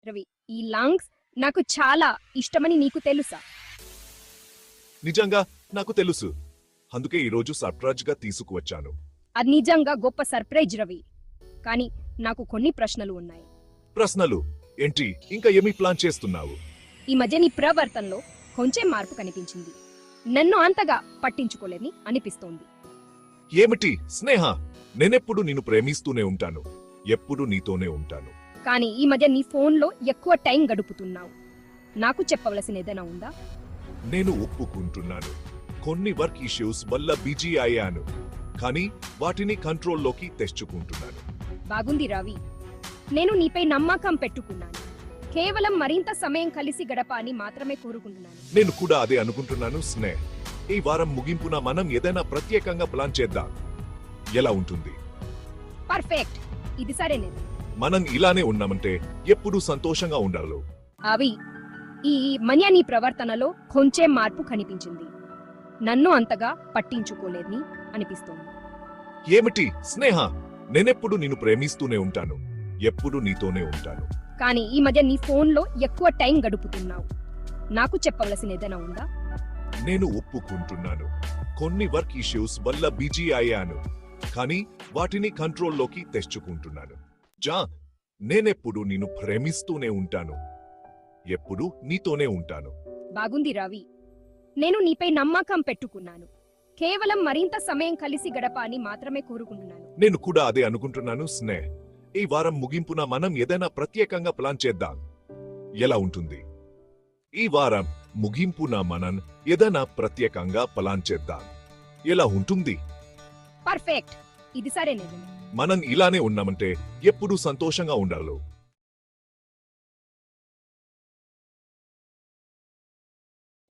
రవి, ఈ లాంగ్స్ నాకు చాలా ఇష్టమని నీకు తెలుసా? నిజంగా నాకు తెలుసు. అందుకే ఈరోజు సర్ప్రైజ్గా తీసుకువచ్చాను. అది నిజంగా గొప్ప సర్ప్రైజ్ రవి. కానీ నాకు కొన్ని ప్రశ్నలు ఉన్నాయి. ప్రశ్నలు ఏంటి? ఇంకా ఏమి ప్లాన్ చేస్తున్నావు? ఈ మధ్య నీ ప్రవర్తనలో కొంచెం మార్పు కనిపించింది. నన్ను అంతగా పట్టించుకోలేని అనిపిస్తోంది. ఏమిటి స్నేహ? నేనెప్పుడు నిన్ను ప్రేమిస్తూనే ఉంటాను. ఎప్పుడు నీతోనే ఉంటాను. కానీ ఈ మధ్య నీ ఫోన్లో ఎక్కువ టైం గడుపుతున్నావు. నాకు చెప్పవలసిన ఏదైనా ఉందా? నేను ఒప్పుకుంటున్నాను. కొన్ని వర్క్ ఇష్యూస్ వల్ల బిజీ అయ్యాను. కానీ వాటిని కంట్రోల్లోకి తెచ్చుకుంటున్నాను. బాగుంది రవి. నేను నీపై నమ్మకం పెట్టుకున్నాను. కేవలం మరింత సమయం కలిసి గడప అని మాత్రమే కోరుకుంటున్నాను. నేను కూడా అదే అనుకుంటున్నాను స్నేహ్. ఈ వారం ముగింపున మనం ఏదైనా ప్రత్యేకంగా ప్లాన్ చేద్దాం. ఎలా ఉంటుంది? పర్ఫెక్ట్. ఇది సరేనేది. మనం ఇలానే ఉన్నామంటే ఎప్పుడు సంతోషంగా ఉండాలి. అవి ఈ మన్య నీ ప్రవర్తనలో కొంచెం మార్పు కనిపించింది. నన్ను అంతగా పట్టించుకోలేదని అనిపిస్తోంది. ఏమిటి స్నేహ? నేనెప్పుడు నిన్ను ప్రేమిస్తూనే ఉంటాను. ఎప్పుడు నీతోనే ఉంటాను. కానీ ఈ మధ్య నీ ఫోన్లో ఎక్కువ టైం గడుపుతున్నావు. నాకు చెప్పవలసిన ఏదైనా ఉందా? నేను ఒప్పుకుంటున్నాను. కొన్ని వర్క్ ఇష్యూస్ వల్ల బిజీ అయ్యాను. కానీ వాటిని కంట్రోల్లోకి తెచ్చుకుంటున్నాను. నేనెప్పుడు నిన్ను ప్రేమిస్తూనే ఉంటాను. ఎప్పుడు నీతోనే ఉంటాను. బాగుంది రవి. నేను నీపై నమ్మకం పెట్టుకున్నాను. కేవలం మరింత సమయం కలిసి గడప అని మాత్రమే కోరుకుంటున్నాను. నేను కూడా అదే అనుకుంటున్నాను స్నేహ్. ఈ వారం ముగింపున మనం ఏదైనా ప్రత్యేకంగా ప్లాన్ చేద్దాం. ఎలా ఉంటుంది? ఈ వారం ముగింపున మనం ఏదైనా ప్రత్యేకంగా ప్లాన్ చేద్దాం. ఎలా ఉంటుంది? పర్ఫెక్ట్. ఇది సరేనేది. మనం ఇలానే ఉన్నామంటే ఎప్పుడు సంతోషంగా ఉండాలి.